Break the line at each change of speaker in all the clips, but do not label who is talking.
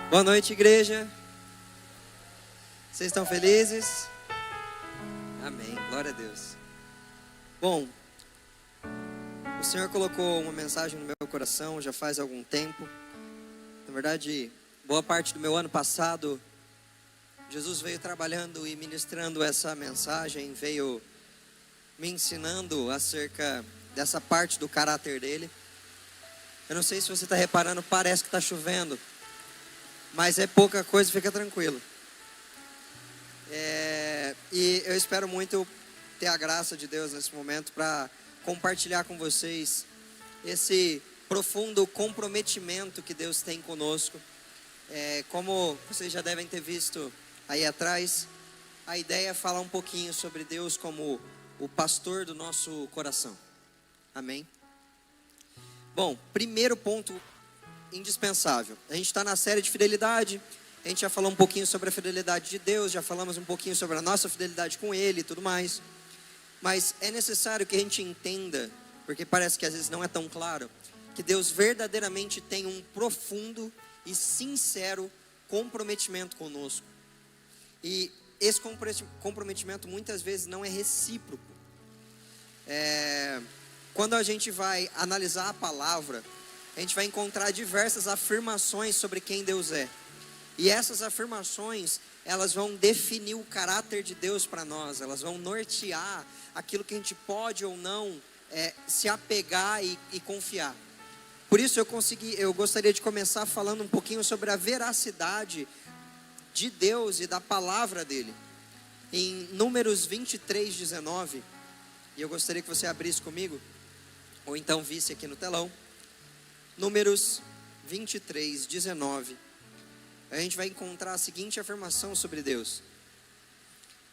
Boa noite, igreja. Vocês estão felizes? Amém, glória a Deus. Bom, o Senhor colocou uma mensagem no meu coração já faz algum tempo. Na verdade, boa parte do meu ano passado, Jesus veio trabalhando e ministrando essa mensagem, veio me ensinando acerca dessa parte do caráter dele. Eu não sei se você está reparando, parece que está chovendo, mas é pouca coisa, fica tranquilo. E eu espero muito ter a graça de Deus nesse momento para compartilhar com vocês esse profundo comprometimento que Deus tem conosco. Como vocês já devem ter visto aí atrás, a ideia é falar um pouquinho sobre Deus como o pastor do nosso coração. Amém? Bom, primeiro ponto indispensável. A gente está na série de fidelidade. A gente já falou um pouquinho sobre a fidelidade de Deus, já falamos um pouquinho sobre a nossa fidelidade com Ele e tudo mais. Mas é necessário que a gente entenda, porque parece que às vezes não é tão claro, que Deus verdadeiramente tem um profundo e sincero comprometimento conosco. E esse comprometimento muitas vezes não é recíproco. Quando a gente vai analisar a palavra, a gente vai encontrar diversas afirmações sobre quem Deus é. E essas afirmações, elas vão definir o caráter de Deus para nós. Elas vão nortear aquilo que a gente pode ou não se apegar e confiar. Por isso eu gostaria de começar falando um pouquinho sobre a veracidade de Deus e da palavra dele. Em Números 23, 19, e eu gostaria que você abrisse comigo, ou então visse aqui no telão. Números 23, 19. A gente vai encontrar a seguinte afirmação sobre Deus: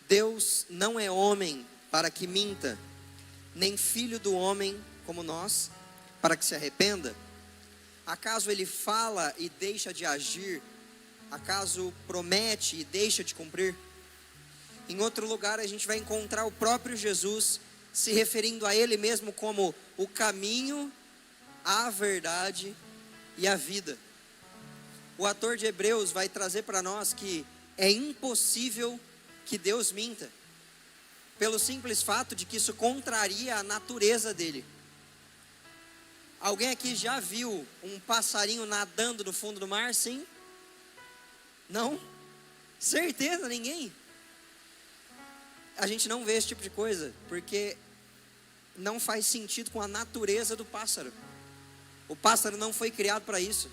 Deus não é homem para que minta, nem filho do homem como nós, para que se arrependa. Acaso ele fala e deixa de agir? Acaso promete e deixa de cumprir? Em outro lugar a gente vai encontrar o próprio Jesus se referindo a ele mesmo como o caminho, a verdade e a vida. O autor de Hebreus vai trazer para nós que é impossível que Deus minta, pelo simples fato de que isso contraria a natureza dele. Alguém aqui já viu um passarinho nadando no fundo do mar? Sim? Não? Certeza, ninguém? A gente não vê esse tipo de coisa, porque não faz sentido com a natureza do pássaro. O pássaro não foi criado para isso.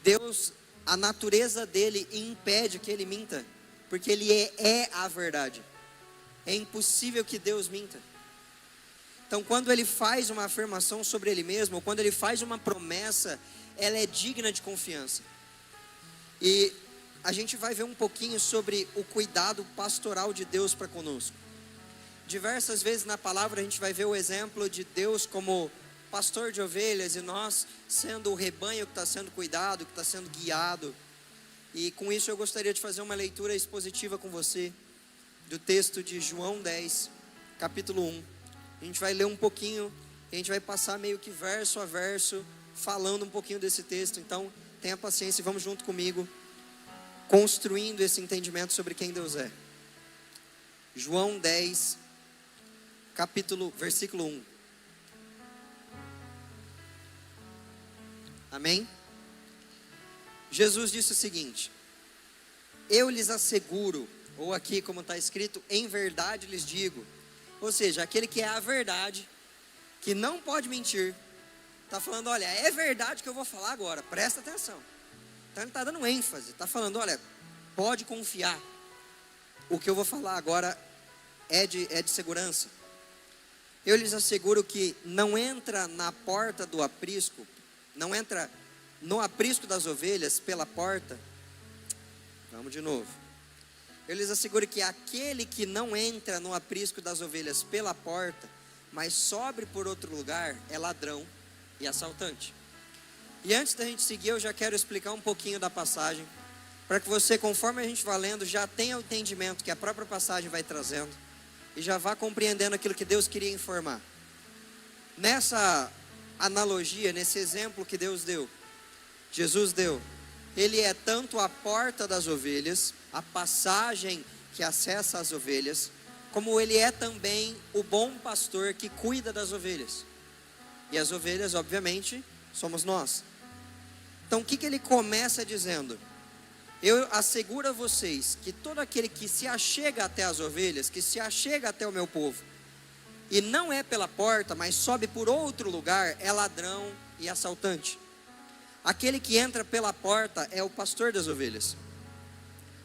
Deus, a natureza dele impede que ele minta, porque ele é a verdade. É impossível que Deus minta. Então, quando ele faz uma afirmação sobre ele mesmo, ou quando ele faz uma promessa, ela é digna de confiança. E a gente vai ver um pouquinho sobre o cuidado pastoral de Deus para conosco. Diversas vezes na palavra a gente vai ver o exemplo de Deus como pastor de ovelhas, e nós sendo o rebanho que está sendo cuidado, que está sendo guiado. E com isso eu gostaria de fazer uma leitura expositiva com você do texto de João 10, capítulo 1. A gente vai ler um pouquinho, a gente vai passar meio que verso a verso, falando um pouquinho desse texto. Então tenha paciência e vamos junto comigo, construindo esse entendimento sobre quem Deus é. João 10, versículo 1. Amém? Jesus disse o seguinte: eu lhes asseguro, ou aqui como está escrito, em verdade lhes digo. Ou seja, aquele que é a verdade, que não pode mentir, está falando, olha, é verdade que eu vou falar agora, presta atenção. Então ele está dando ênfase, está falando, olha, pode confiar. O que eu vou falar agora é de segurança. Eu lhes asseguro que não entra na porta do aprisco, não entra no aprisco das ovelhas pela porta. Vamos de novo. Eu lhes asseguro que aquele que não entra no aprisco das ovelhas pela porta, mas sobe por outro lugar, é ladrão e assaltante. E antes da gente seguir, eu já quero explicar um pouquinho da passagem, para que você, conforme a gente vai lendo, já tenha o entendimento que a própria passagem vai trazendo, e já vá compreendendo aquilo que Deus queria informar. Nessa analogia, nesse exemplo que Jesus deu, Ele é tanto a porta das ovelhas, a passagem que acessa as ovelhas, como ele é também o bom pastor que cuida das ovelhas. E as ovelhas, obviamente, somos nós. Então o que ele começa dizendo? Eu asseguro a vocês que todo aquele que se achega até as ovelhas, que se achega até o meu povo, e não é pela porta, mas sobe por outro lugar, é ladrão e assaltante. Aquele que entra pela porta é o pastor das ovelhas.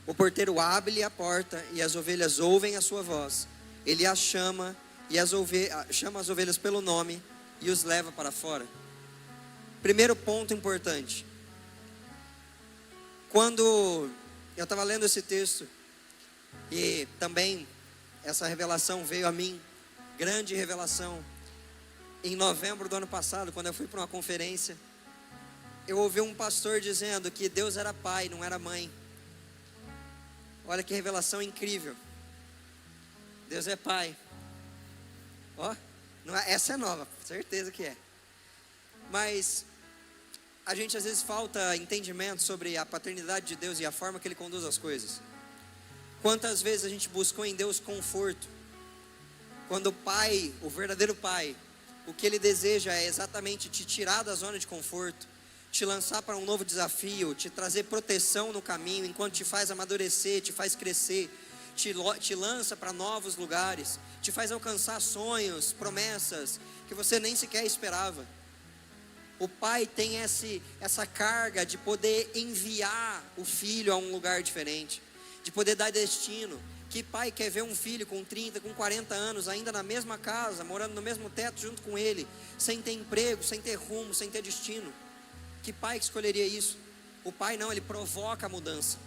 O porteiro abre a porta e as ovelhas ouvem a sua voz. Ele as chama e chama as ovelhas pelo nome e os leva para fora. Primeiro ponto importante. Quando eu estava lendo esse texto, e também essa revelação veio a mim, grande revelação, em novembro do ano passado, quando eu fui para uma conferência, eu ouvi um pastor dizendo que Deus era pai, não era mãe. Olha que revelação incrível. Deus é pai. Ó, essa é nova, certeza que é. Mas a gente às vezes falta entendimento sobre a paternidade de Deus e a forma que Ele conduz as coisas. Quantas vezes a gente buscou em Deus conforto, quando o Pai, o verdadeiro Pai, o que Ele deseja é exatamente te tirar da zona de conforto, te lançar para um novo desafio, te trazer proteção no caminho, enquanto te faz amadurecer, te faz crescer, te lança para novos lugares, te faz alcançar sonhos, promessas que você nem sequer esperava. O pai tem essa carga de poder enviar o filho a um lugar diferente, de poder dar destino. Que pai quer ver um filho com 30, com 40 anos, ainda na mesma casa, morando no mesmo teto junto com ele, sem ter emprego, sem ter rumo, sem ter destino? Que pai que escolheria isso? O pai não, ele provoca a mudança,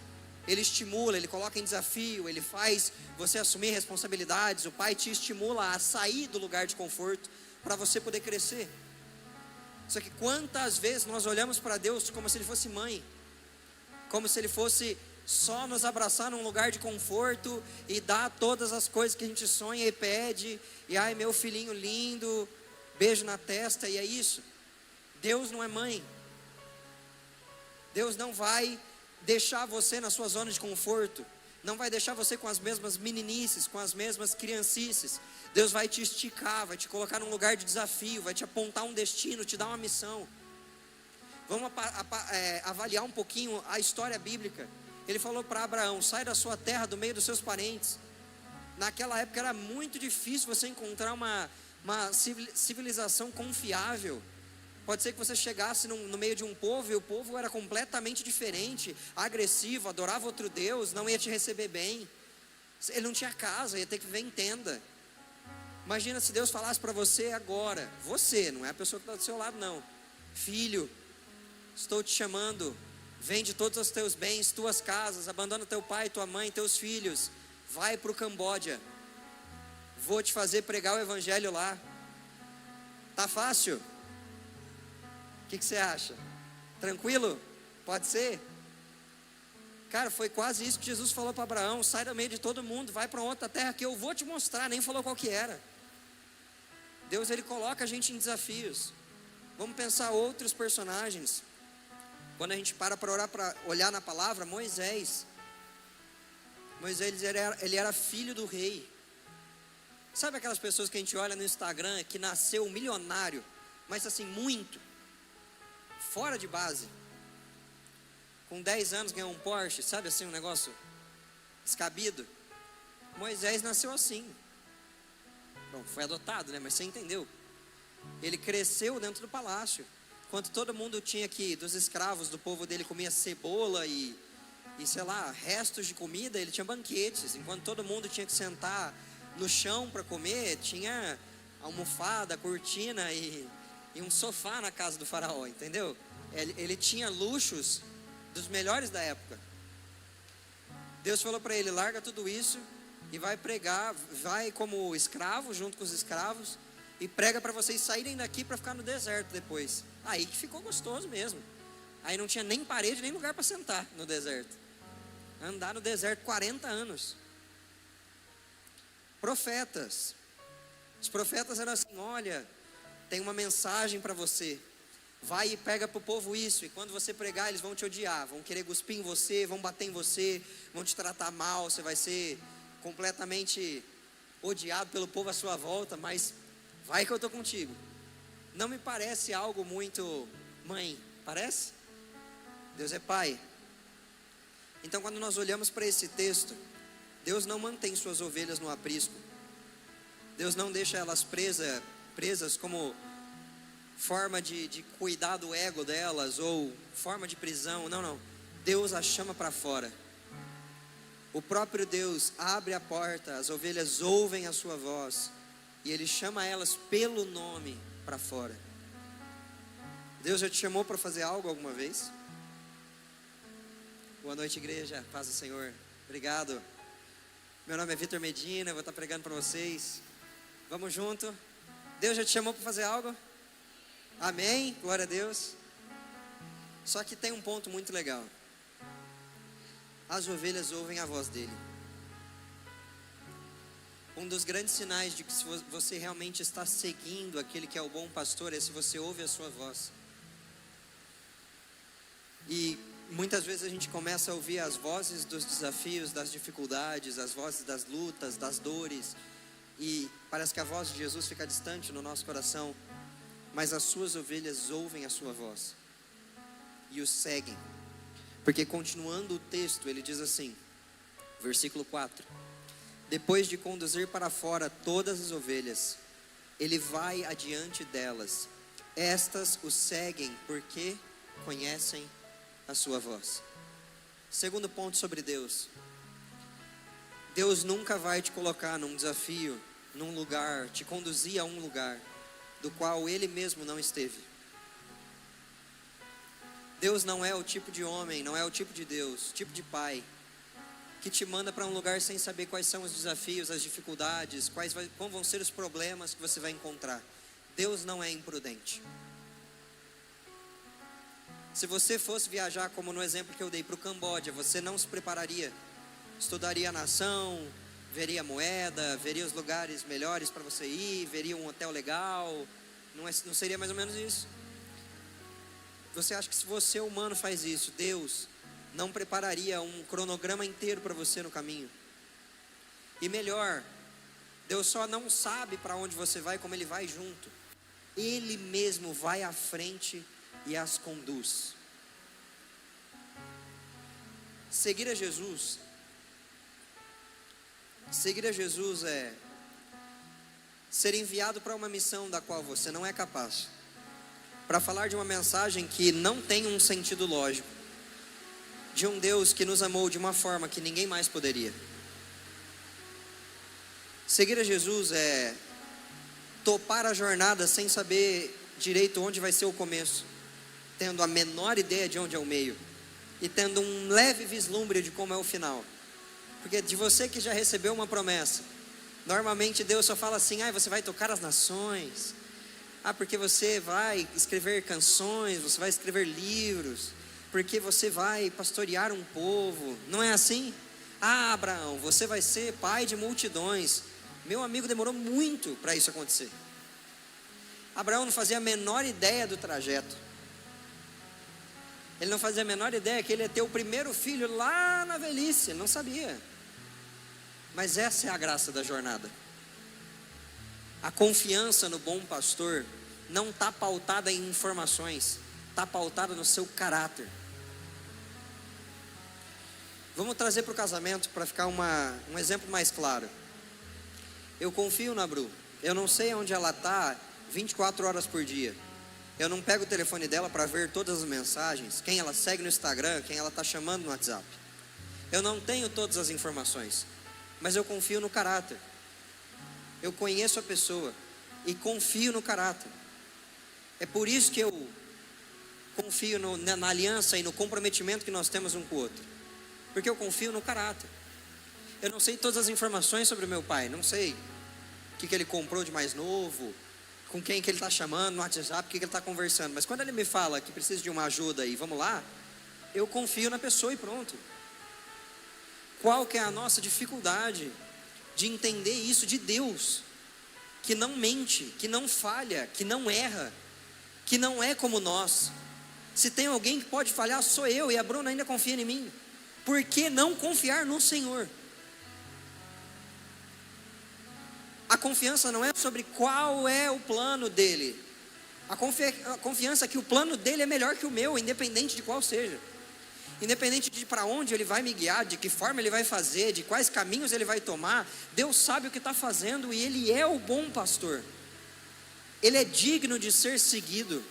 ele estimula, ele coloca em desafio, ele faz você assumir responsabilidades. O pai te estimula a sair do lugar de conforto para você poder crescer. Só que quantas vezes nós olhamos para Deus como se Ele fosse mãe, como se Ele fosse só nos abraçar num lugar de conforto e dar todas as coisas que a gente sonha e pede, e ai meu filhinho lindo, beijo na testa, e é isso. Deus não é mãe. Deus não vai deixar você na sua zona de conforto, não vai deixar você com as mesmas meninices, com as mesmas criancices. Deus vai te esticar, vai te colocar num lugar de desafio, vai te apontar um destino, te dar uma missão. Vamos avaliar um pouquinho a história bíblica. Ele falou para Abraão: sai da sua terra, do meio dos seus parentes. Naquela época era muito difícil você encontrar uma civilização confiável. Pode ser que você chegasse no meio de um povo e o povo era completamente diferente, agressivo, adorava outro Deus, não ia te receber bem. Ele não tinha casa, ia ter que viver em tenda. Imagina se Deus falasse para você agora, você, não é a pessoa que está do seu lado não: filho, estou te chamando, vende todos os teus bens, tuas casas, abandona teu pai, tua mãe, teus filhos, vai para o Camboja, vou te fazer pregar o evangelho lá. Tá fácil? O que você acha? Tranquilo? Pode ser? Cara, foi quase isso que Jesus falou para Abraão: sai do meio de todo mundo, vai para outra terra que eu vou te mostrar. Nem falou qual que era. Deus, ele coloca a gente em desafios. Vamos pensar outros personagens. Quando a gente para orar, para olhar na palavra, Moisés, ele era filho do rei. Sabe aquelas pessoas que a gente olha no Instagram, que nasceu milionário, mas assim, muito fora de base, com 10 anos ganhou um Porsche, sabe assim, um negócio descabido? Moisés nasceu assim. Bom, foi adotado, né? Mas você entendeu. Ele cresceu dentro do palácio. Enquanto todo mundo tinha dos escravos do povo dele comia cebola e sei lá, restos de comida, ele tinha banquetes. Enquanto todo mundo tinha que sentar no chão para comer, tinha almofada, cortina e um sofá na casa do faraó, entendeu? Ele tinha luxos dos melhores da época. Deus falou para ele: larga tudo isso e vai pregar, vai como escravo junto com os escravos e prega para vocês saírem daqui para ficar no deserto depois. Aí que ficou gostoso mesmo. Aí não tinha nem parede, nem lugar para sentar no deserto. Andar no deserto 40 anos. Profetas. Os profetas eram assim: olha, tem uma mensagem para você. vai e pega para o povo isso, e quando você pregar eles vão te odiar, vão querer cuspir em você, vão bater em você, vão te tratar mal, você vai ser completamente odiado pelo povo à sua volta, mas vai que eu estou contigo. Não me parece algo muito mãe, parece? Deus é pai. Então quando nós olhamos para esse texto, Deus não mantém suas ovelhas no aprisco, Deus não deixa elas presas como forma de cuidar do ego delas, ou forma de prisão, não, Deus as chama para fora. O próprio Deus abre a porta, as ovelhas ouvem a sua voz, e Ele chama elas pelo nome para fora. Deus já te chamou para fazer algo alguma vez? Boa noite, igreja, paz do Senhor, obrigado. Meu nome é Vitor Medina, eu vou estar pregando para vocês. Vamos junto. Deus já te chamou para fazer algo? Amém, glória a Deus. Só que tem um ponto muito legal. As ovelhas ouvem a voz dele. Um dos grandes sinais de que você realmente está seguindo aquele que é o bom pastor é se você ouve a sua voz. E muitas vezes a gente começa a ouvir as vozes dos desafios, das dificuldades, as vozes das lutas, das dores, e parece que a voz de Jesus fica distante no nosso coração. Mas as suas ovelhas ouvem a sua voz e o seguem, porque continuando o texto ele diz assim, versículo 4: depois de conduzir para fora todas as ovelhas, ele vai adiante delas, estas o seguem porque conhecem a sua voz. Segundo ponto sobre Deus: Deus nunca vai te colocar num desafio, num lugar, te conduzir a um lugar do qual Ele mesmo não esteve. Deus não é o tipo de homem, não é o tipo de Deus, tipo de pai, que te manda para um lugar sem saber quais são os desafios, as dificuldades, como vão ser os problemas que você vai encontrar. Deus não é imprudente. Se você fosse viajar, como no exemplo que eu dei, para o Camboja, você não se prepararia, estudaria a nação, veria a moeda, veria os lugares melhores para você ir, veria um hotel legal, não seria mais ou menos isso? Você acha que se você humano faz isso, Deus não prepararia um cronograma inteiro para você no caminho? E melhor, Deus só não sabe para onde você vai, como Ele vai junto. Ele mesmo vai à frente e as conduz. Seguir a Jesus é ser enviado para uma missão da qual você não é capaz, para falar de uma mensagem que não tem um sentido lógico, de um Deus que nos amou de uma forma que ninguém mais poderia. Seguir a Jesus é topar a jornada sem saber direito onde vai ser o começo, tendo a menor ideia de onde é o meio, e tendo um leve vislumbre de como é o final. Porque de você que já recebeu uma promessa, normalmente Deus só fala assim: você vai tocar as nações, porque você vai escrever canções, você vai escrever livros, porque você vai pastorear um povo. Não é assim? Abraão, você vai ser pai de multidões. Meu amigo, demorou muito para isso acontecer. Abraão não fazia a menor ideia do trajeto. Ele não fazia a menor ideia que ele ia ter o primeiro filho lá na velhice, ele não sabia. Mas essa é a graça da jornada. A confiança no bom pastor não está pautada em informações, está pautada no seu caráter. Vamos trazer para o casamento para ficar um exemplo mais claro. Eu confio na Bru, eu não sei onde ela está 24 horas por dia. Eu não pego o telefone dela para ver todas as mensagens, quem ela segue no Instagram, quem ela está chamando no WhatsApp. Eu não tenho todas as informações, mas eu confio no caráter. Eu conheço a pessoa e confio no caráter. É por isso que eu confio na aliança e no comprometimento que nós temos um com o outro, porque eu confio no caráter. Eu não sei todas as informações sobre o meu pai, não sei o que ele comprou de mais novo, com quem que ele está chamando no WhatsApp, o que ele está conversando, mas quando ele me fala que precisa de uma ajuda e vamos lá, eu confio na pessoa e pronto. Qual que é a nossa dificuldade de entender isso de Deus, que não mente, que não falha, que não erra, que não é como nós. Se tem alguém que pode falhar, sou eu, e a Bruna ainda confia em mim. Por que não confiar no Senhor? A confiança não é sobre qual é o plano dele. A confiança é que o plano dele é melhor que o meu, independente de qual seja. Independente de para onde ele vai me guiar, de que forma ele vai fazer, de quais caminhos ele vai tomar, Deus sabe o que está fazendo e Ele é o bom pastor. Ele é digno de ser seguido.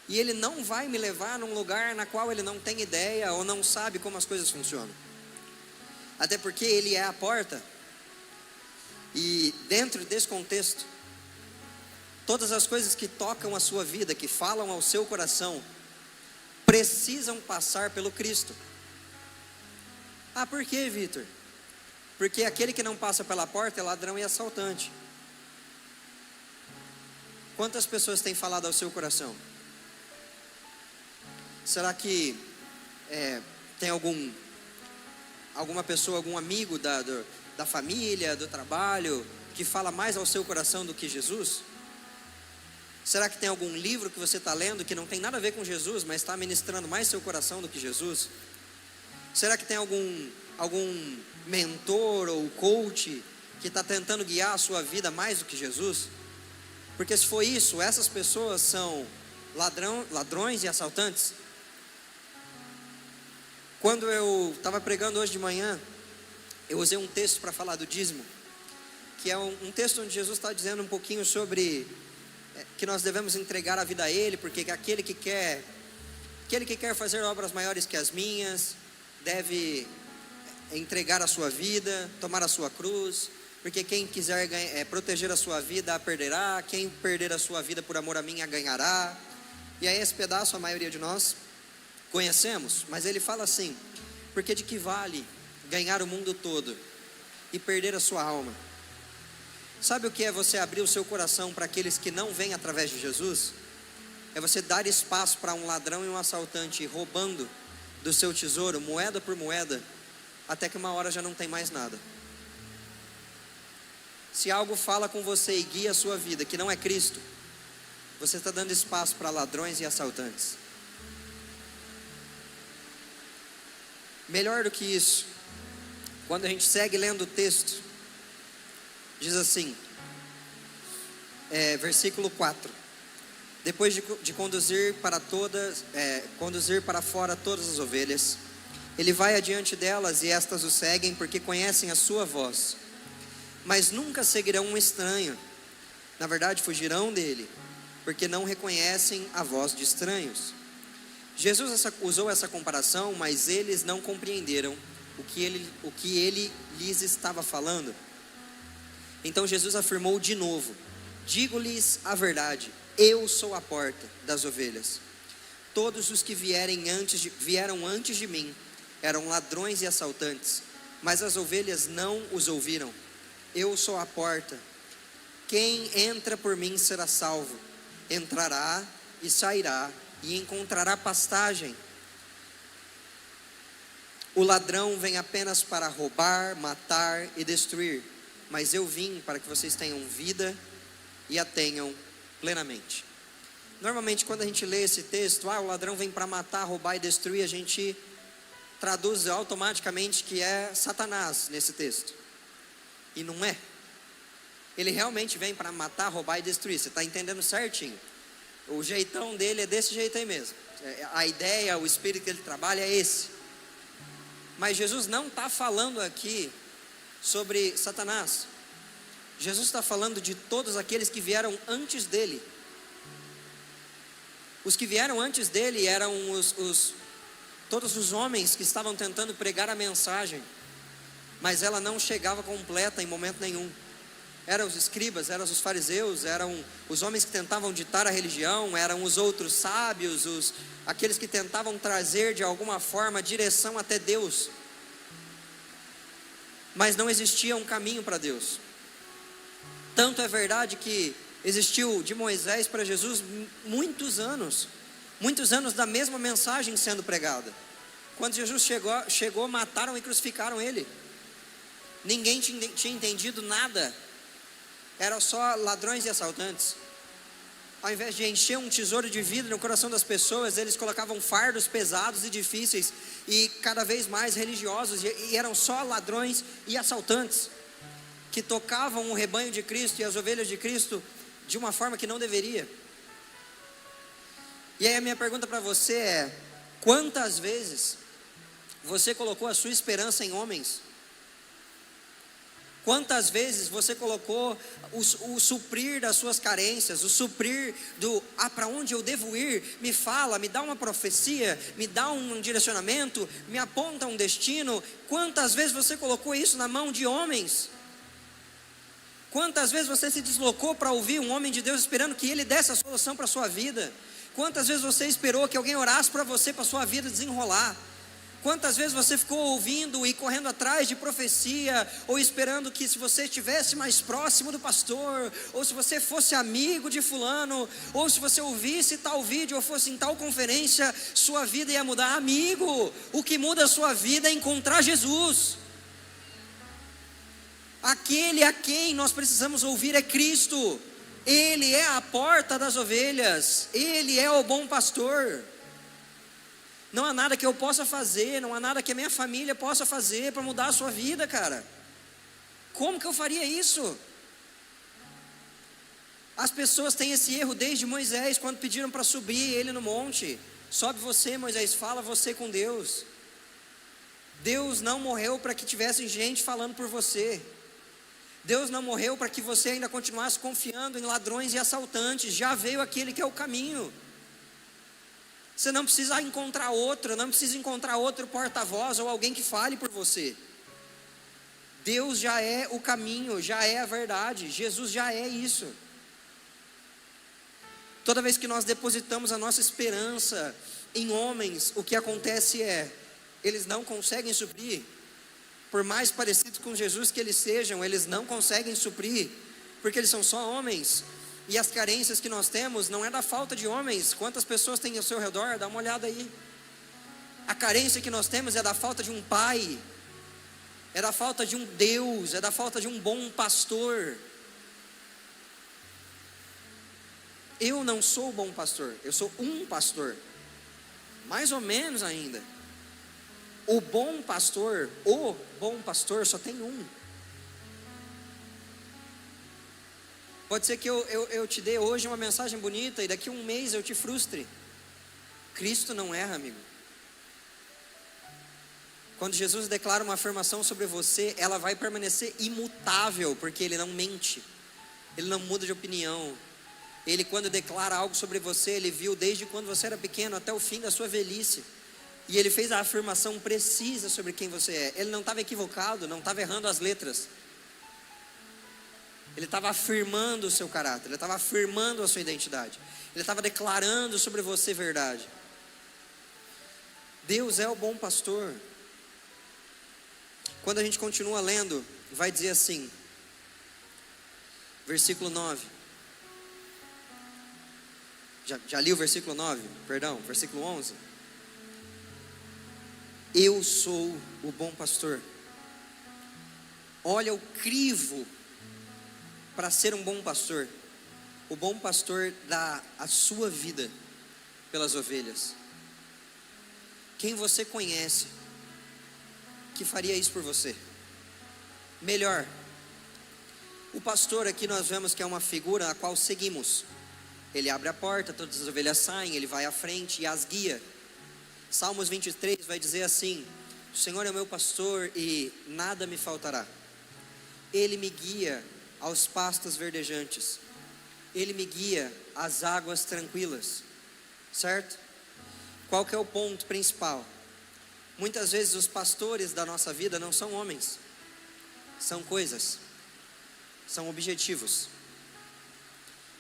E Ele não vai me levar num lugar na qual Ele não tem ideia ou não sabe como as coisas funcionam. Até porque Ele é a porta. E dentro desse contexto, todas as coisas que tocam a sua vida, que falam ao seu coração, precisam passar pelo Cristo. Ah, por quê, Vitor? Porque aquele que não passa pela porta é ladrão e assaltante. Quantas pessoas têm falado ao seu coração? Será que tem alguma pessoa, algum amigo da família, do trabalho, que fala mais ao seu coração do que Jesus? Será que tem algum livro que você está lendo que não tem nada a ver com Jesus, mas está ministrando mais seu coração do que Jesus? Será que tem algum mentor ou coach que está tentando guiar a sua vida mais do que Jesus? Porque se for isso, essas pessoas são ladrões e assaltantes. Quando eu estava pregando hoje de manhã, eu usei um texto para falar do dízimo, que é um texto onde Jesus está dizendo um pouquinho sobre que nós devemos entregar a vida a Ele, porque aquele que quer fazer obras maiores que as minhas, deve entregar a sua vida, tomar a sua cruz, porque quem quiser proteger a sua vida, a perderá, quem perder a sua vida por amor a mim, a ganhará. E aí esse pedaço a maioria de nós conhecemos, mas ele fala assim: porque de que vale ganhar o mundo todo e perder a sua alma? Sabe o que é você abrir o seu coração para aqueles que não vêm através de Jesus? É você dar espaço para um ladrão e um assaltante ir roubando do seu tesouro, moeda por moeda, até que uma hora já não tem mais nada. Se algo fala com você e guia a sua vida, que não é Cristo, você está dando espaço para ladrões e assaltantes. Melhor do que isso, quando a gente segue lendo o texto, diz assim, versículo 4: depois de conduzir para fora todas as ovelhas, ele vai adiante delas e estas o seguem, porque conhecem a sua voz. Mas nunca seguirão um estranho, na verdade fugirão dele, porque não reconhecem a voz de estranhos. Jesus usou essa comparação, mas eles não compreenderam o que ele lhes estava falando. Então Jesus afirmou de novo: digo-lhes a verdade, eu sou a porta das ovelhas. Todos os que vieram antes de mim eram ladrões e assaltantes, mas as ovelhas não os ouviram. Eu sou a porta. Quem entra por mim será salvo. Entrará e sairá e encontrará pastagem. O ladrão vem apenas para roubar, matar e destruir, mas eu vim para que vocês tenham vida e a tenham plenamente. Normalmente quando a gente lê esse texto, o ladrão vem para matar, roubar e destruir, a gente traduz automaticamente que é Satanás nesse texto. E não é. Ele realmente vem para matar, roubar e destruir. Você está entendendo certinho. O jeitão dele é desse jeito aí mesmo. A ideia, o espírito que ele trabalha é esse. Mas Jesus não está falando aqui sobre Satanás. Jesus está falando de todos aqueles que vieram antes dele. Os que vieram antes dele eram todos os homens que estavam tentando pregar a mensagem, mas ela não chegava completa em momento nenhum. Eram os escribas, eram os fariseus, eram os homens que tentavam ditar a religião, eram os outros sábios, aqueles que tentavam trazer de alguma forma direção até Deus. Mas não existia um caminho para Deus. Tanto é verdade que existiu de Moisés para Jesus muitos anos da mesma mensagem sendo pregada. Quando Jesus chegou, mataram e crucificaram ele. Ninguém tinha entendido nada. Era só ladrões e assaltantes. Ao invés de encher um tesouro de vida no coração das pessoas, eles colocavam fardos pesados e difíceis e cada vez mais religiosos, e eram só ladrões e assaltantes que tocavam o rebanho de Cristo e as ovelhas de Cristo de uma forma que não deveria. E aí a minha pergunta para você é: quantas vezes você colocou a sua esperança em homens? Quantas vezes você colocou o suprir das suas carências, o suprir para onde eu devo ir? Me fala, me dá uma profecia, me dá um direcionamento, me aponta um destino. Quantas vezes você colocou isso na mão de homens? Quantas vezes você se deslocou para ouvir um homem de Deus esperando que ele desse a solução para a sua vida? Quantas vezes você esperou que alguém orasse para você, para a sua vida desenrolar? Quantas vezes você ficou ouvindo e correndo atrás de profecia, ou esperando que se você estivesse mais próximo do pastor, ou se você fosse amigo de fulano, ou se você ouvisse tal vídeo, ou fosse em tal conferência, sua vida ia mudar? Amigo, o que muda a sua vida é encontrar Jesus. Aquele a quem nós precisamos ouvir é Cristo. Ele é a porta das ovelhas, Ele é o bom pastor. Não há nada que eu possa fazer, não há nada que a minha família possa fazer para mudar a sua vida, cara. Como que eu faria isso? As pessoas têm esse erro desde Moisés, quando pediram para subir ele no monte. Sobe você, Moisés, fala você com Deus. Deus não morreu para que tivesse gente falando por você. Deus não morreu para que você ainda continuasse confiando em ladrões e assaltantes. Já veio aquele que é o caminho. Você não precisa encontrar outro, não precisa encontrar outro porta-voz ou alguém que fale por você. Deus já é o caminho, já é a verdade, Jesus já é isso. Toda vez que nós depositamos a nossa esperança em homens, o que acontece é, eles não conseguem suprir. Por mais parecidos com Jesus que eles sejam, eles não conseguem suprir, porque eles são só homens. E as carências que nós temos não é da falta de homens. Quantas pessoas tem ao seu redor? Dá uma olhada aí. A carência que nós temos é da falta de um pai, é da falta de um Deus, é da falta de um bom pastor. Eu não sou o bom pastor, eu sou um pastor, mais ou menos ainda. O bom pastor só tem um. Pode ser que eu te dê hoje uma mensagem bonita e daqui a um mês eu te frustre. Cristo não erra, amigo. Quando Jesus declara uma afirmação sobre você, ela vai permanecer imutável, porque Ele não mente, Ele não muda de opinião. Ele, quando declara algo sobre você, Ele viu desde quando você era pequeno até o fim da sua velhice, e Ele fez a afirmação precisa sobre quem você é. Ele não estava equivocado, não estava errando as letras. Ele estava afirmando o seu caráter, Ele estava afirmando a sua identidade, Ele estava declarando sobre você verdade. Deus é o bom pastor. Quando a gente continua lendo, vai dizer assim, versículo 9. Já li o versículo 9? Perdão, versículo 11. Eu sou o bom pastor. Olha o crivo para ser um bom pastor. O bom pastor dá a sua vida pelas ovelhas. Quem você conhece que faria isso por você? Melhor, o pastor aqui nós vemos que é uma figura a qual seguimos. Ele abre a porta, todas as ovelhas saem, ele vai à frente e as guia. Salmos 23 vai dizer assim: o Senhor é o meu pastor e nada me faltará. Ele me guia aos pastos verdejantes, Ele me guia às águas tranquilas, certo? Qual que é o ponto principal? Muitas vezes os pastores da nossa vida não são homens, são coisas, são objetivos.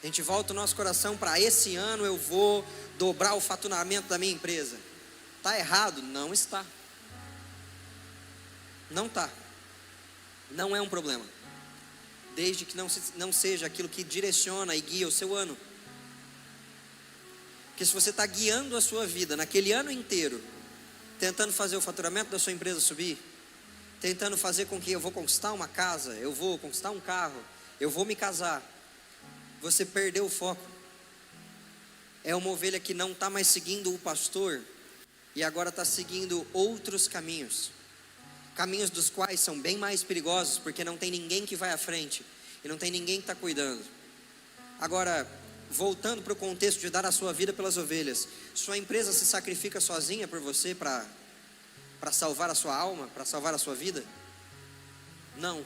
A gente volta o nosso coração para esse ano eu vou dobrar o faturamento da minha empresa. Está errado? Não está. Não está. Não é um problema, desde que não seja aquilo que direciona e guia o seu ano. Porque se você está guiando a sua vida naquele ano inteiro, tentando fazer o faturamento da sua empresa subir, tentando fazer com que eu vou conquistar uma casa, eu vou conquistar um carro, eu vou me casar, você perdeu o foco. é uma ovelha que não está mais seguindo o pastor e agora está seguindo outros caminhos. Caminhos dos quais são bem mais perigosos, porque não tem ninguém que vai à frente e não tem ninguém que está cuidando. Agora, voltando para o contexto de dar a sua vida pelas ovelhas, sua empresa se sacrifica sozinha por você para salvar a sua alma, para salvar a sua vida? Não.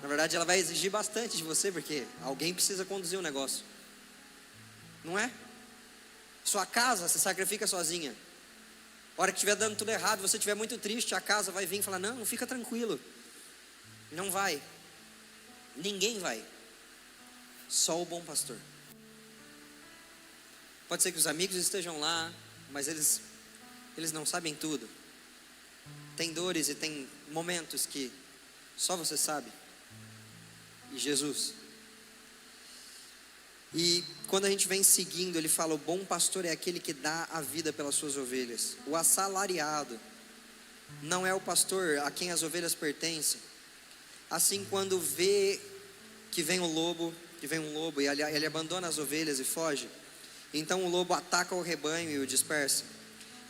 Na verdade, ela vai exigir bastante de você, porque alguém precisa conduzir o negócio. Não é? Sua casa se sacrifica sozinha. A hora que estiver dando tudo errado, você estiver muito triste, a casa vai vir e falar: não, fica tranquilo. Não vai. Ninguém vai. Só o bom pastor. Pode ser que os amigos estejam lá, mas eles não sabem tudo. Tem dores e tem momentos que só você sabe. E Jesus. E quando a gente vem seguindo, ele fala: o bom pastor é aquele que dá a vida pelas suas ovelhas. O assalariado não é o pastor a quem as ovelhas pertencem. Assim, quando vê que vem um lobo e ele abandona as ovelhas e foge, então o lobo ataca o rebanho e o dispersa.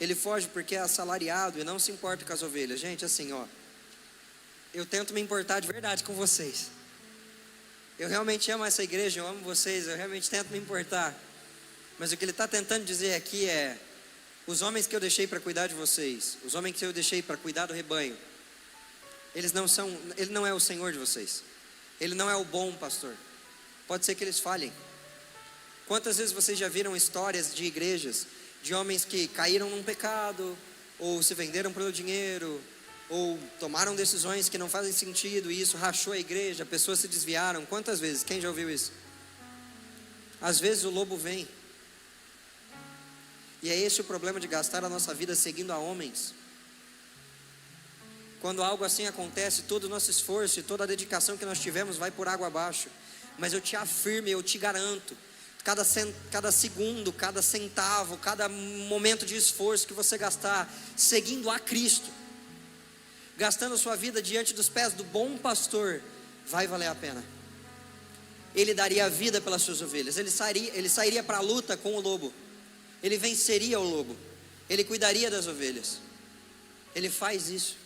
Ele foge porque é assalariado e não se importa com as ovelhas. Gente, assim, eu tento me importar de verdade com vocês. Eu realmente amo essa igreja, eu amo vocês, eu realmente tento me importar. Mas o que ele está tentando dizer aqui é: os homens que eu deixei para cuidar de vocês, os homens que eu deixei para cuidar do rebanho, ele não é o Senhor de vocês. Ele não é o bom pastor. Pode ser que eles falhem. Quantas vezes vocês já viram histórias de igrejas, de homens que caíram num pecado, ou se venderam pelo dinheiro, ou tomaram decisões que não fazem sentido, e isso rachou a igreja, pessoas se desviaram? Quantas vezes? Quem já ouviu isso? Às vezes o lobo vem. E é esse o problema de gastar a nossa vida seguindo a homens. Quando algo assim acontece, todo o nosso esforço e toda a dedicação que nós tivemos vai por água abaixo. Mas eu te afirmo, eu te garanto, cada segundo, cada centavo, cada momento de esforço que você gastar seguindo a Cristo, gastando a sua vida diante dos pés do bom pastor, vai valer a pena. Ele daria a vida pelas suas ovelhas. Ele sairia para a luta com o lobo. Ele venceria o lobo. Ele cuidaria das ovelhas. Ele faz isso.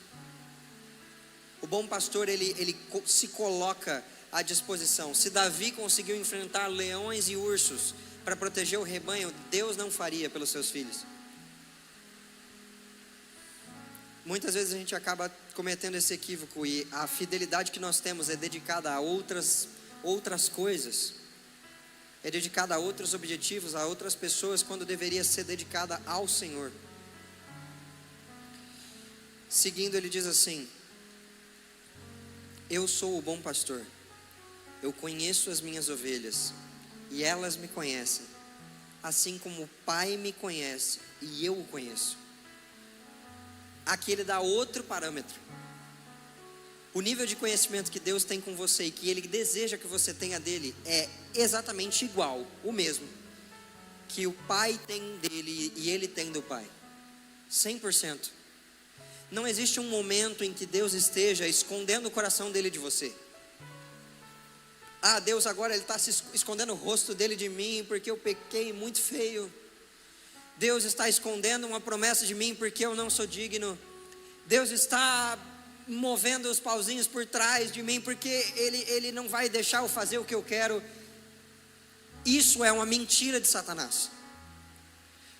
O bom pastor, ele se coloca à disposição. Se Davi conseguiu enfrentar leões e ursos para proteger o rebanho, Deus não faria pelos seus filhos. Muitas vezes a gente acaba cometendo esse equívoco, e a fidelidade que nós temos é dedicada a outras coisas, é dedicada a outros objetivos, a outras pessoas, quando deveria ser dedicada ao Senhor. Seguindo, ele diz assim: eu sou o bom pastor, eu conheço as minhas ovelhas e elas me conhecem, assim como o Pai me conhece e eu o conheço. Aqui ele dá outro parâmetro. O nível de conhecimento que Deus tem com você e que Ele deseja que você tenha dele é exatamente igual, o mesmo que o Pai tem dele e ele tem do Pai. 100%. Não existe um momento em que Deus esteja escondendo o coração dele de você. Deus agora ele está se escondendo o rosto dele de mim porque eu pequei muito feio. Deus está escondendo uma promessa de mim porque eu não sou digno. Deus está movendo os pauzinhos por trás de mim porque ele não vai deixar eu fazer o que eu quero. Isso é uma mentira de Satanás.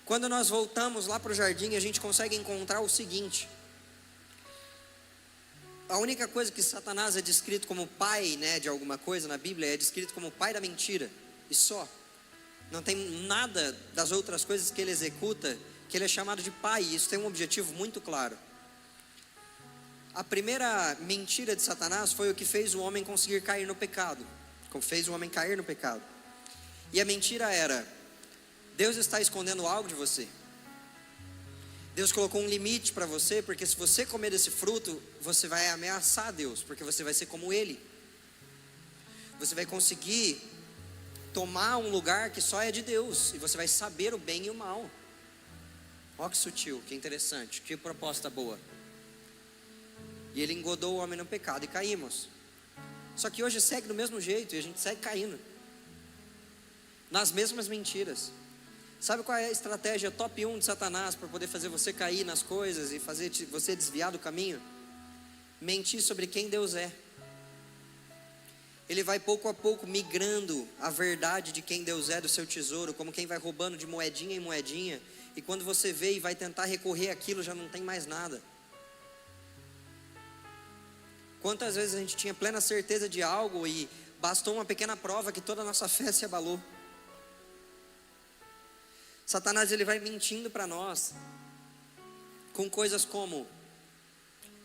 Quando nós voltamos lá para o jardim, a gente consegue encontrar o seguinte: a única coisa que Satanás é descrito como pai, de alguma coisa na Bíblia, é descrito como pai da mentira, e só. Não tem nada das outras coisas que ele executa que ele é chamado de pai. E isso tem um objetivo muito claro. A primeira mentira de Satanás foi o que fez o homem conseguir cair no pecado, como fez o homem cair no pecado. E a mentira era: Deus está escondendo algo de você. Deus colocou um limite para você, porque se você comer desse fruto, você vai ameaçar Deus, porque você vai ser como Ele. Você vai conseguir tomar um lugar que só é de Deus, e você vai saber o bem e o mal. Olha que sutil, que interessante, que proposta boa. E ele engodou o homem no pecado e caímos. Só que hoje segue do mesmo jeito, e a gente segue caindo nas mesmas mentiras. Sabe qual é a estratégia top 1 de Satanás para poder fazer você cair nas coisas e fazer você desviar do caminho? Mentir sobre quem Deus é. Ele vai pouco a pouco migrando a verdade de quem Deus é do seu tesouro, como quem vai roubando de moedinha em moedinha, e quando você vê e vai tentar recorrer àquilo, já não tem mais nada. Quantas vezes a gente tinha plena certeza de algo e bastou uma pequena prova que toda a nossa fé se abalou. Satanás, ele vai mentindo para nós com coisas como: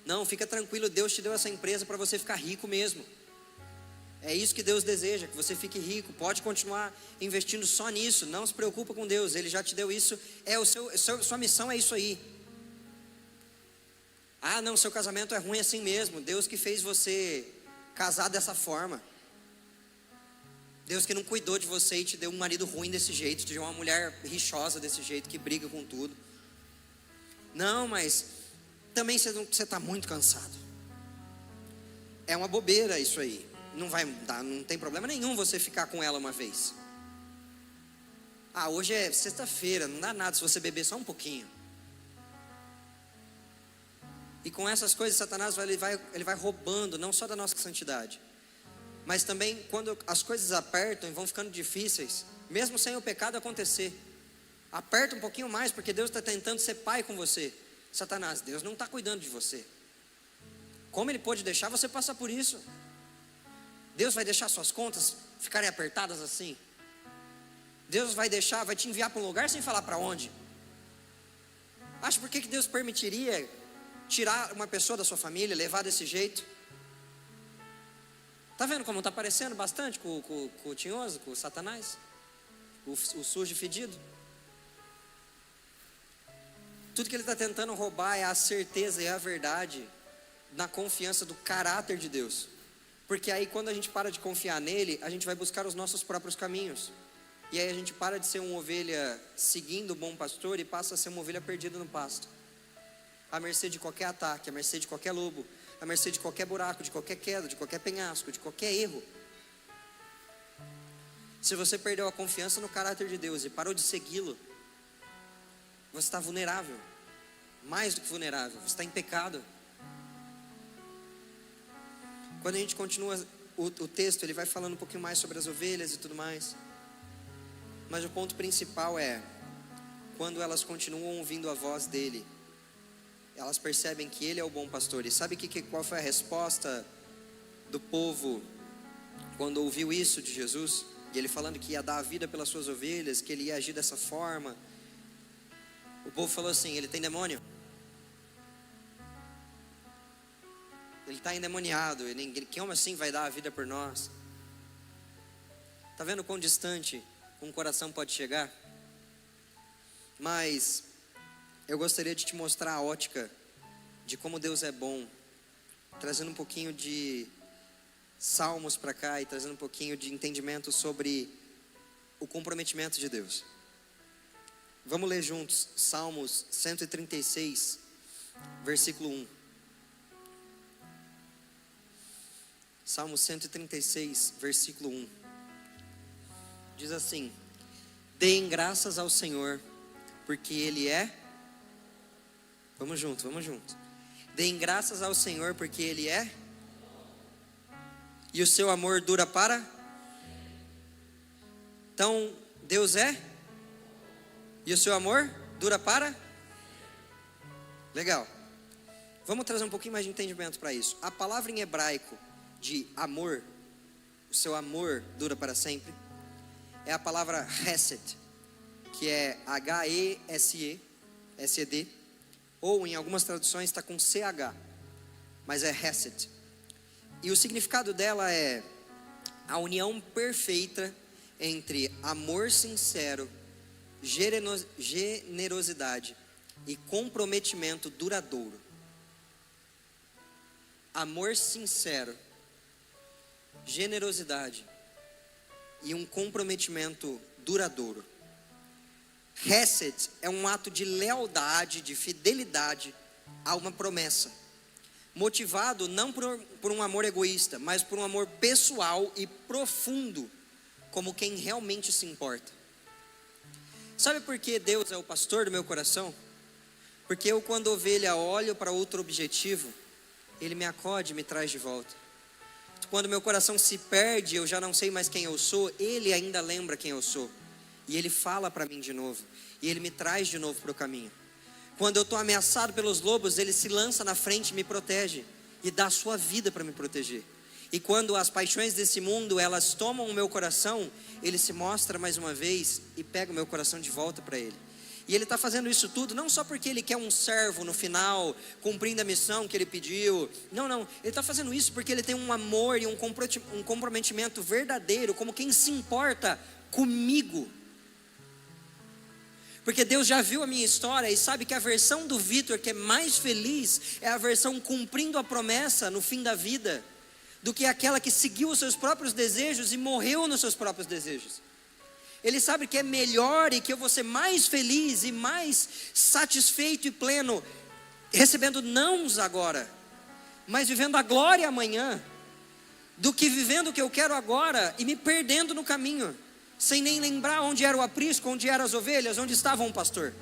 não, fica tranquilo, Deus te deu essa empresa para você ficar rico mesmo. É isso que Deus deseja, que você fique rico. Pode continuar investindo só nisso, não se preocupa com Deus, Ele já te deu isso. Sua missão é isso aí. Ah, não, seu casamento é ruim assim mesmo. Deus que fez você casar dessa forma. Deus que não cuidou de você e te deu um marido ruim desse jeito, te deu uma mulher rixosa desse jeito, que briga com tudo. Não, mas também você está muito cansado. É uma bobeira isso aí. Não vai dar, não tem problema nenhum você ficar com ela uma vez. Ah, hoje é sexta-feira, não dá nada se você beber só um pouquinho. E com essas coisas, Satanás ele vai roubando, não só da nossa santidade, mas também quando as coisas apertam e vão ficando difíceis, mesmo sem o pecado acontecer, aperta um pouquinho mais, porque Deus está tentando ser pai com você. Satanás, Deus não está cuidando de você. Como Ele pode deixar você passar por isso? Deus vai deixar suas contas ficarem apertadas assim? Deus vai te enviar para um lugar sem falar para onde? Acha por que Deus permitiria tirar uma pessoa da sua família, levar desse jeito? Tá vendo como está parecendo bastante com o tinhoso, com o Satanás? O sujo e fedido? Tudo que ele está tentando roubar é a certeza e a verdade na confiança do caráter de Deus. Porque aí quando a gente para de confiar nele, a gente vai buscar os nossos próprios caminhos. E aí a gente para de ser uma ovelha seguindo o bom pastor e passa a ser uma ovelha perdida no pasto. À mercê de qualquer ataque, à mercê de qualquer lobo, à mercê de qualquer buraco, de qualquer queda, de qualquer penhasco, de qualquer erro. Se você perdeu a confiança no caráter de Deus e parou de segui-lo, você está vulnerável. Mais do que vulnerável, você está em pecado. Quando a gente continua o texto, ele vai falando um pouquinho mais sobre as ovelhas e tudo mais. Mas o ponto principal é, quando elas continuam ouvindo a voz dele, elas percebem que ele é o bom pastor. E sabe qual foi a resposta do povo quando ouviu isso de Jesus? E ele falando que ia dar a vida pelas suas ovelhas, que ele ia agir dessa forma. O povo falou assim: ele tem demônio. Ele está endemoniado. Como assim vai dar a vida por nós? Está vendo quão distante um coração pode chegar? Mas eu gostaria de te mostrar a ótica de como Deus é bom, trazendo um pouquinho de salmos para cá e trazendo um pouquinho de entendimento sobre o comprometimento de Deus. Vamos ler juntos Salmos 136, versículo 1. Salmo 136, versículo 1. Diz assim: deem graças ao Senhor, porque Ele é... Vamos junto. Deem graças ao Senhor, porque Ele é... E o seu amor dura para... Então, Deus é... E o seu amor dura para... Legal. Vamos trazer um pouquinho mais de entendimento para isso. A palavra em hebraico de amor, o seu amor dura para sempre, é a palavra Hesed, que é H-E-S-E-D, ou em algumas traduções está com C-H, mas é Hesed. E o significado dela é a união perfeita entre amor sincero, generosidade e comprometimento duradouro. Amor sincero, generosidade e um comprometimento duradouro. Hesed é um ato de lealdade, de fidelidade a uma promessa, motivado não por um amor egoísta, mas por um amor pessoal e profundo, como quem realmente se importa. Sabe por que Deus é o pastor do meu coração? Porque eu, quando ovelha, olho para outro objetivo, Ele me acode e me traz de volta. Quando meu coração se perde, eu já não sei mais quem eu sou, Ele ainda lembra quem eu sou. E Ele fala para mim de novo. E Ele me traz de novo para o caminho. Quando eu estou ameaçado pelos lobos, Ele se lança na frente e me protege. E dá a sua vida para me proteger. E quando as paixões desse mundo, elas tomam o meu coração, Ele se mostra mais uma vez e pega o meu coração de volta para Ele. E Ele está fazendo isso tudo, não só porque Ele quer um servo no final, cumprindo a missão que Ele pediu. Não, Ele está fazendo isso porque Ele tem um amor e um comprometimento verdadeiro, como quem se importa comigo. Porque Deus já viu a minha história e sabe que a versão do Vitor que é mais feliz é a versão cumprindo a promessa no fim da vida, do que aquela que seguiu os seus próprios desejos e morreu nos seus próprios desejos. Ele sabe que é melhor e que eu vou ser mais feliz e mais satisfeito e pleno, recebendo nãos agora, mas vivendo a glória amanhã, do que vivendo o que eu quero agora e me perdendo no caminho, sem nem lembrar onde era o aprisco, onde eram as ovelhas, onde estava um pastor.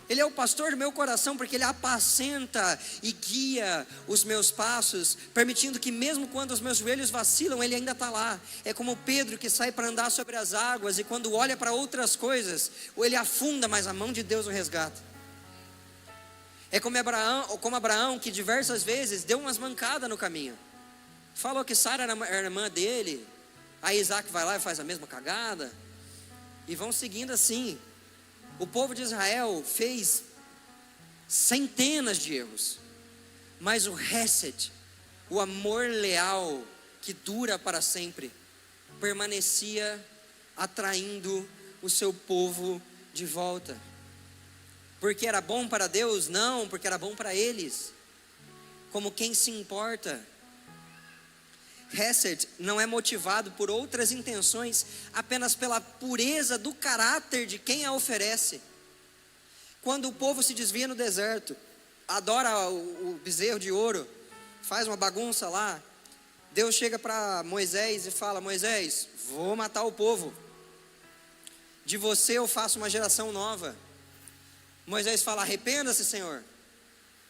Ele é o pastor do meu coração, porque Ele apacenta e guia os meus passos, permitindo que mesmo quando os meus joelhos vacilam, Ele ainda está lá. É como Pedro que sai para andar sobre as águas, e quando olha para outras coisas, ou ele afunda, mas a mão de Deus o resgata. É como Abraão, que diversas vezes deu umas mancadas no caminho. Falou que Sara era a irmã dele, aí Isaac vai lá e faz a mesma cagada, e vão seguindo assim. O povo de Israel fez centenas de erros, mas o Hesed, o amor leal que dura para sempre, permanecia atraindo o seu povo de volta. Porque era bom para Deus? Não, porque era bom para eles. Como quem se importa. Hesed não é motivado por outras intenções, apenas pela pureza do caráter de quem a oferece. Quando o povo se desvia no deserto, adora o bezerro de ouro, faz uma bagunça lá, Deus chega para Moisés e fala: Moisés, vou matar o povo, de você eu faço uma geração nova. Moisés fala: arrependa-se, Senhor,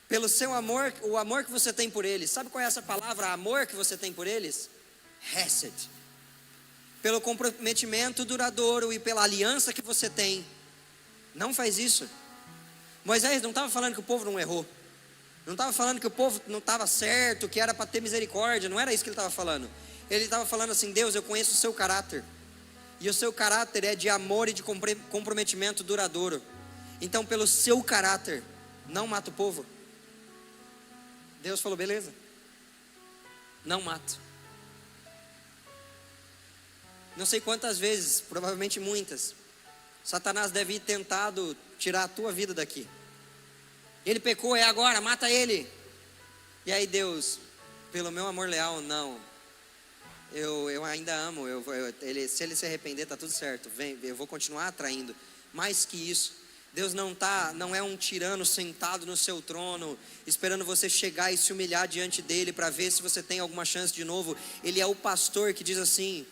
pelo seu amor, o amor que você tem por eles. Sabe qual é essa palavra, amor que você tem por eles? Hesed. Pelo comprometimento duradouro e pela aliança que você tem. Não faz isso. Moisés não estava falando que o povo não errou, não estava falando que o povo não estava certo, que era para ter misericórdia. Não era isso que ele estava falando. Ele estava falando assim: Deus, eu conheço o seu caráter, e o seu caráter é de amor e de comprometimento duradouro. Então pelo seu caráter, não mata o povo. Deus falou: beleza, não mato. Não sei quantas vezes, provavelmente muitas, Satanás deve ir tentado tirar a tua vida daqui. Ele pecou, é agora, mata ele. E aí Deus, pelo meu amor leal, não, eu ainda amo, se ele se arrepender está tudo certo, vem, eu vou continuar atraindo. Mais que isso, Deus não é um tirano sentado no seu trono, esperando você chegar e se humilhar diante dele para ver se você tem alguma chance de novo. Ele é o pastor que diz assim: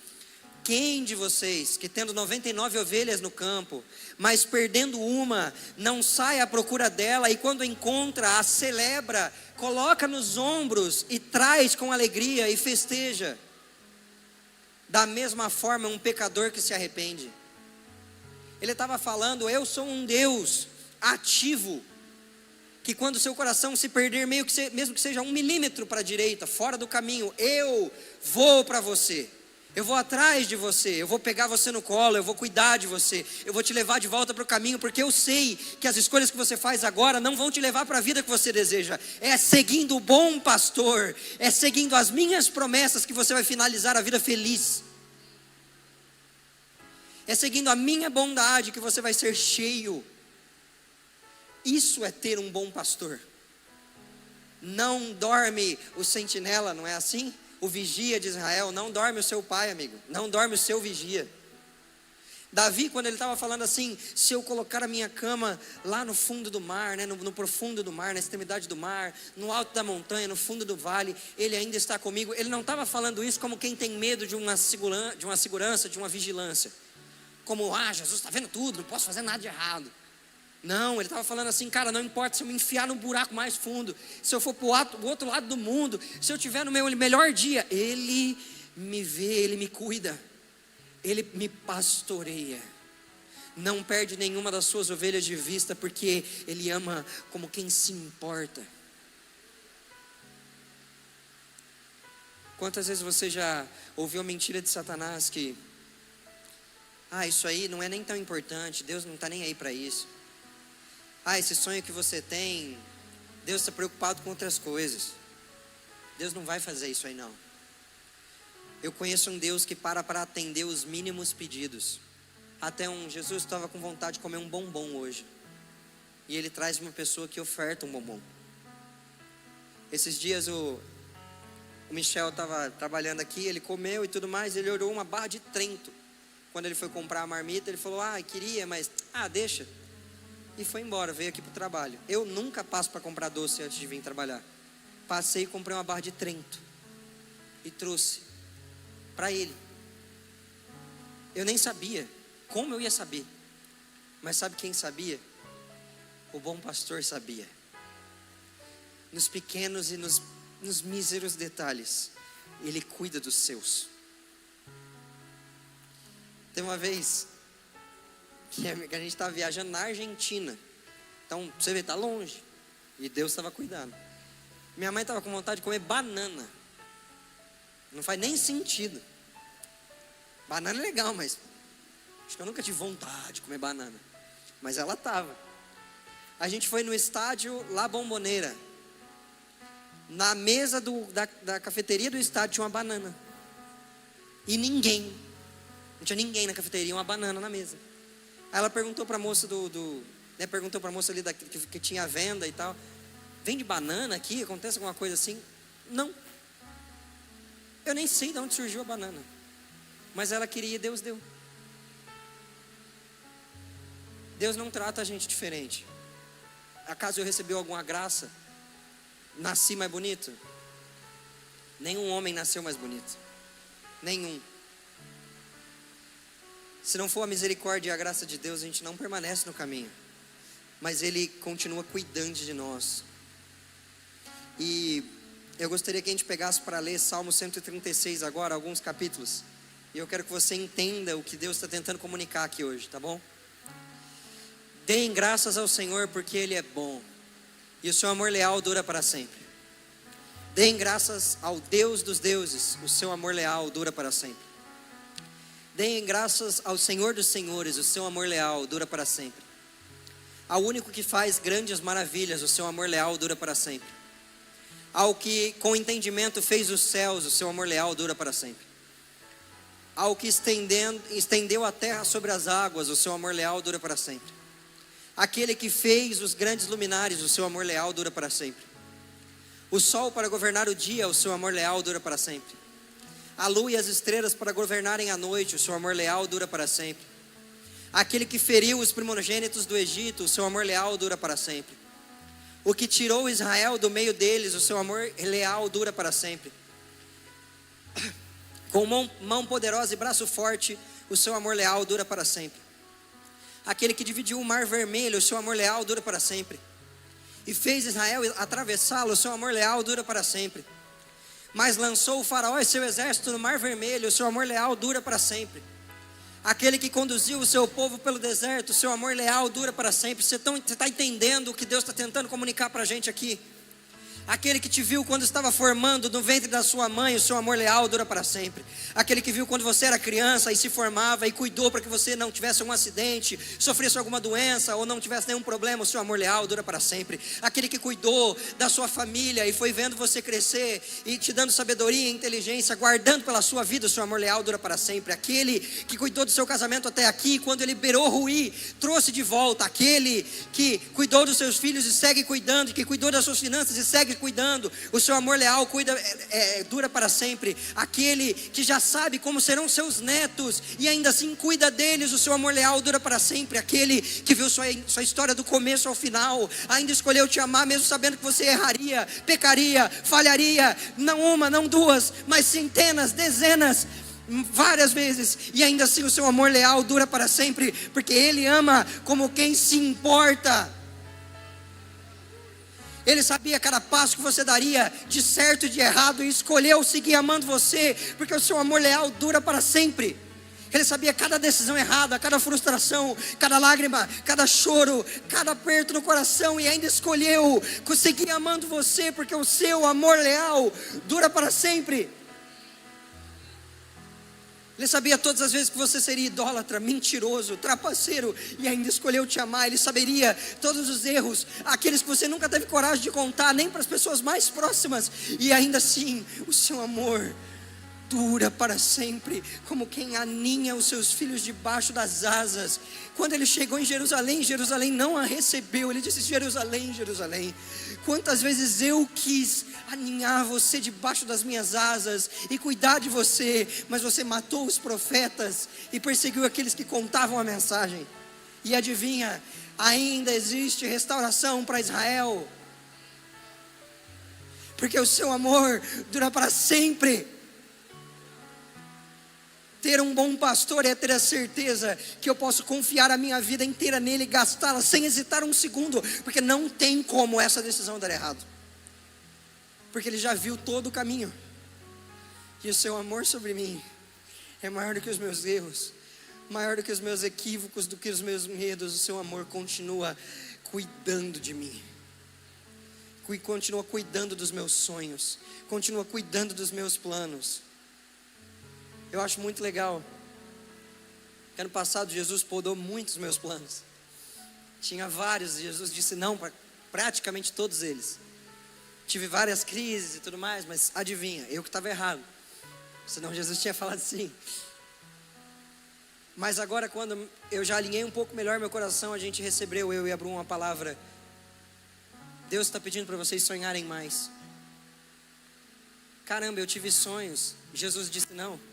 quem de vocês, que tendo 99 ovelhas no campo, mas perdendo uma, não sai à procura dela, e quando encontra, a celebra, coloca nos ombros e traz com alegria e festeja? Da mesma forma, um pecador que se arrepende. Ele estava falando: eu sou um Deus ativo, que quando seu coração se perder, mesmo que seja 1 milímetro para a direita, fora do caminho, eu vou para você. Eu vou atrás de você, eu vou pegar você no colo, eu vou cuidar de você, eu vou te levar de volta para o caminho, porque eu sei que as escolhas que você faz agora não vão te levar para a vida que você deseja. É seguindo o bom pastor, é seguindo as minhas promessas que você vai finalizar a vida feliz. É seguindo a minha bondade que você vai ser cheio. Isso é ter um bom pastor. Não dorme o sentinela, não é assim? O vigia de Israel, não dorme o seu pai, amigo, não dorme o seu vigia. Davi, quando ele estava falando assim: se eu colocar a minha cama lá no fundo do mar, né, no profundo do mar, na extremidade do mar, no alto da montanha, no fundo do vale, ele ainda está comigo. Ele não estava falando isso como quem tem medo de uma segurança, de uma vigilância. como, Jesus está vendo tudo, não posso fazer nada de errado. Não, ele estava falando assim, cara, não importa se eu me enfiar no buraco mais fundo, se eu for para o outro lado do mundo, se eu estiver no meu melhor dia, Ele me vê, Ele me cuida, Ele me pastoreia. Não perde nenhuma das suas ovelhas de vista, porque Ele ama como quem se importa. Quantas vezes você já ouviu a mentira de Satanás que, isso aí não é nem tão importante, Deus não está nem aí para isso. Esse sonho que você tem, Deus está preocupado com outras coisas. Deus não vai fazer isso aí não. Eu conheço um Deus que para atender os mínimos pedidos. Até Jesus estava com vontade de comer um bombom hoje, e Ele traz uma pessoa que oferta um bombom. Esses dias o Michel estava trabalhando aqui, ele comeu e tudo mais, ele orou uma barra de Trento. Quando ele foi comprar a marmita, ele falou, queria, mas, deixa. E foi embora, veio aqui para o trabalho. Eu nunca passo para comprar doce antes de vir trabalhar. Passei e comprei uma barra de Trento e trouxe para ele. Eu nem sabia, como eu ia saber? Mas sabe quem sabia? O bom pastor sabia. Nos pequenos e nos míseros detalhes, Ele cuida dos seus. Tem uma vez que a gente estava viajando na Argentina. Então, você vê, está longe. E Deus estava cuidando. Minha mãe estava com vontade de comer banana. Não faz nem sentido. Banana é legal, mas acho que eu nunca tive vontade de comer banana. Mas ela estava. A gente foi no estádio La Bombonera. Na mesa da cafeteria do estádio tinha uma banana. E não tinha ninguém na cafeteria, uma banana na mesa. Aí ela perguntou para a moça perguntou para a moça ali que tinha venda e tal, vende banana aqui? Acontece alguma coisa assim? Não. Eu nem sei de onde surgiu a banana. Mas ela queria e Deus deu. Deus não trata a gente diferente. Acaso eu recebi alguma graça? Nasci mais bonito? Nenhum homem nasceu mais bonito. Nenhum. Se não for a misericórdia e a graça de Deus, a gente não permanece no caminho. Mas Ele continua cuidando de nós. E eu gostaria que a gente pegasse para ler Salmo 136 agora, alguns capítulos. E eu quero que você entenda o que Deus está tentando comunicar aqui hoje, tá bom? Deem graças ao Senhor porque Ele é bom, e o seu amor leal dura para sempre. Deem graças ao Deus dos deuses, o seu amor leal dura para sempre. Deem graças ao Senhor dos senhores, o seu amor leal dura para sempre. Ao único que faz grandes maravilhas, o seu amor leal dura para sempre. Ao que com entendimento fez os céus, o seu amor leal dura para sempre. Ao que estendeu a terra sobre as águas, o seu amor leal dura para sempre. Aquele que fez os grandes luminares, o seu amor leal dura para sempre. O sol para governar o dia, o seu amor leal dura para sempre. A lua e as estrelas para governarem a noite, o seu amor leal dura para sempre. Aquele que feriu os primogênitos do Egito, o seu amor leal dura para sempre. O que tirou Israel do meio deles, o seu amor leal dura para sempre. Com mão poderosa e braço forte, o seu amor leal dura para sempre. Aquele que dividiu o mar vermelho, o seu amor leal dura para sempre. E fez Israel atravessá-lo, o seu amor leal dura para sempre. Mas lançou o faraó e seu exército no mar vermelho, o seu amor leal dura para sempre. Aquele que conduziu o seu povo pelo deserto, o seu amor leal dura para sempre. Você está entendendo o que Deus está tentando comunicar para a gente aqui? Aquele que te viu quando estava formando no ventre da sua mãe, o seu amor leal dura para sempre. Aquele que viu quando você era criança e se formava e cuidou para que você não tivesse um acidente, sofresse alguma doença ou não tivesse nenhum problema, o seu amor leal dura para sempre. Aquele que cuidou da sua família e foi vendo você crescer e te dando sabedoria e inteligência, guardando pela sua vida, o seu amor leal dura para sempre. Aquele que cuidou do seu casamento até aqui, quando ele liberou Rui, trouxe de volta. Aquele que cuidou dos seus filhos e segue cuidando, que cuidou das suas finanças e segue cuidando, o seu amor leal dura para sempre. Aquele que já sabe como serão seus netos e ainda assim cuida deles, o seu amor leal dura para sempre. Aquele que viu sua história do começo ao final, ainda escolheu te amar mesmo sabendo que você erraria, pecaria, falharia, não uma, não duas, mas centenas, dezenas, várias vezes, e ainda assim o seu amor leal dura para sempre, porque Ele ama como quem se importa. Ele sabia cada passo que você daria, de certo e de errado, e escolheu seguir amando você, porque o seu amor leal dura para sempre. Ele sabia cada decisão errada, cada frustração, cada lágrima, cada choro, cada aperto no coração, e ainda escolheu seguir amando você, porque o seu amor leal dura para sempre. Ele sabia todas as vezes que você seria idólatra, mentiroso, trapaceiro, e ainda escolheu te amar. Ele saberia todos os erros, aqueles que você nunca teve coragem de contar, nem para as pessoas mais próximas, e ainda assim, o seu amor dura para sempre, como quem aninha os seus filhos debaixo das asas. Quando ele chegou em Jerusalém, Jerusalém não a recebeu. Ele disse: Jerusalém, Jerusalém, quantas vezes eu quis aninhar você debaixo das minhas asas e cuidar de você, mas você matou os profetas e perseguiu aqueles que contavam a mensagem. E adivinha, ainda existe restauração para Israel, porque o seu amor dura para sempre. Ter um bom pastor é ter a certeza que eu posso confiar a minha vida inteira nele e gastá-la sem hesitar um segundo, porque não tem como essa decisão dar errado, porque ele já viu todo o caminho, e o seu amor sobre mim é maior do que os meus erros, maior do que os meus equívocos, do que os meus medos. O seu amor continua cuidando de mim, continua cuidando dos meus sonhos, continua cuidando dos meus planos. Eu acho muito legal que ano passado Jesus podou muitos meus planos. Tinha vários, e Jesus disse não para praticamente todos eles. Tive várias crises e tudo mais, mas adivinha, eu que estava errado, senão Jesus tinha falado sim. Mas agora, quando eu já alinhei um pouco melhor meu coração, a gente recebeu, eu e a Brum, uma palavra: Deus está pedindo para vocês sonharem mais. Caramba, eu tive sonhos, Jesus disse não.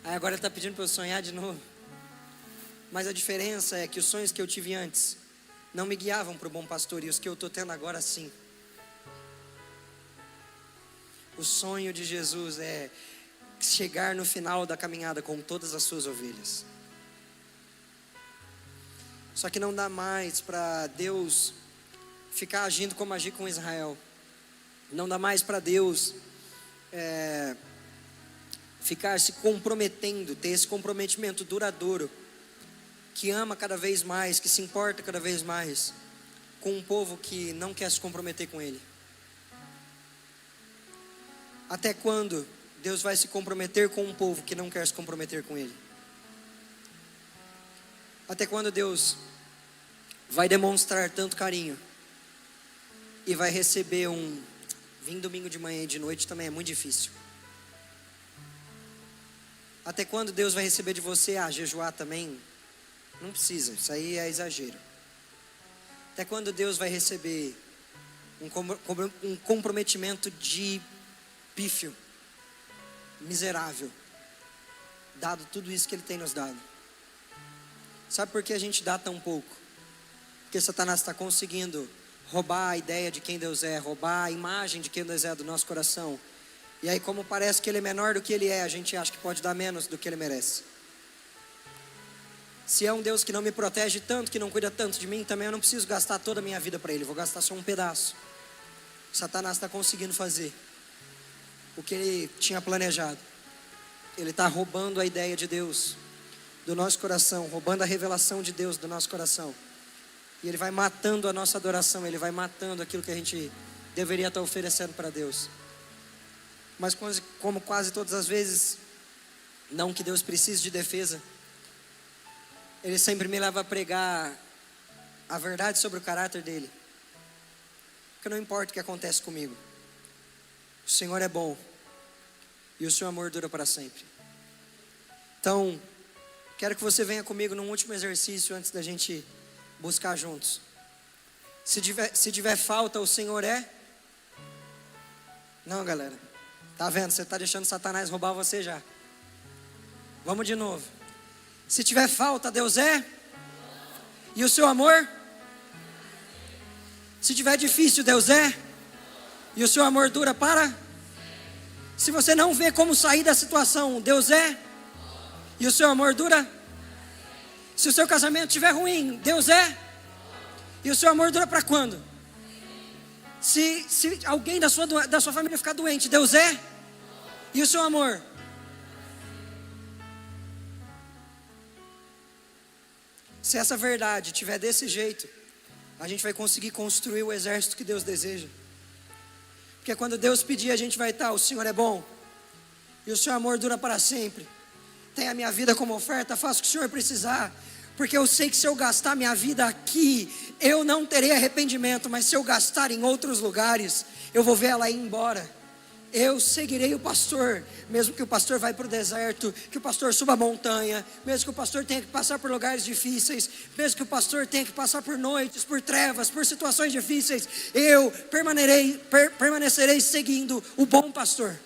Aí agora ele está pedindo para eu sonhar de novo. Mas a diferença é que os sonhos que eu tive antes não me guiavam para o bom pastor, e os que eu estou tendo agora sim. O sonho de Jesus é chegar no final da caminhada com todas as suas ovelhas. Só que não dá mais para Deus ficar agindo como agiu com Israel. Não dá mais para Deus ficar se comprometendo, ter esse comprometimento duradouro, que ama cada vez mais, que se importa cada vez mais com um povo que não quer se comprometer com Ele. Até quando Deus vai se comprometer com um povo que não quer se comprometer com Ele? Até quando Deus vai demonstrar tanto carinho e vai receber vir domingo de manhã e de noite também é muito difícil. Até quando Deus vai receber de você, jejuar também? Não precisa, isso aí é exagero. Até quando Deus vai receber um comprometimento de pífio, miserável, dado tudo isso que Ele tem nos dado? Sabe por que a gente dá tão pouco? Porque Satanás está conseguindo roubar a ideia de quem Deus é, roubar a imagem de quem Deus é do nosso coração. E aí, como parece que Ele é menor do que Ele é, a gente acha que pode dar menos do que Ele merece. Se é um Deus que não me protege tanto, que não cuida tanto de mim, também eu não preciso gastar toda a minha vida para Ele, vou gastar só um pedaço. Satanás está conseguindo fazer o que ele tinha planejado. Ele está roubando a ideia de Deus do nosso coração, roubando a revelação de Deus do nosso coração. E ele vai matando a nossa adoração, ele vai matando aquilo que a gente deveria estar oferecendo para Deus. Mas como quase todas as vezes, não que Deus precise de defesa, Ele sempre me leva a pregar a verdade sobre o caráter dEle. Porque não importa o que acontece comigo, o Senhor é bom e o seu amor dura para sempre. Então, quero que você venha comigo num último exercício antes da gente buscar juntos. Se tiver falta, o Senhor é? Não, galera. Tá vendo? Você está deixando Satanás roubar você já. Vamos de novo. Se tiver falta, Deus é? E o seu amor? Se tiver difícil, Deus é? E o seu amor dura para? Se você não vê como sair da situação, Deus é?
E o seu amor dura? Se o seu casamento estiver ruim, Deus é? E o seu amor dura para quando? Se alguém da sua família ficar doente, Deus é? E o seu amor? Se essa verdade estiver desse jeito, a gente vai conseguir construir o exército que Deus deseja. Porque quando Deus pedir, a gente vai estar: o Senhor é bom, e o seu amor dura para sempre. Tem a minha vida como oferta, faço o que o Senhor precisar. Porque eu sei que se eu gastar minha vida aqui, eu não terei arrependimento. Mas se eu gastar em outros lugares, eu vou ver ela ir embora. Eu seguirei o pastor, mesmo que o pastor vá para o deserto, que o pastor suba a montanha, mesmo que o pastor tenha que passar por lugares difíceis, mesmo que o pastor tenha que passar por noites, por trevas, por situações difíceis, eu permanecerei seguindo o bom pastor.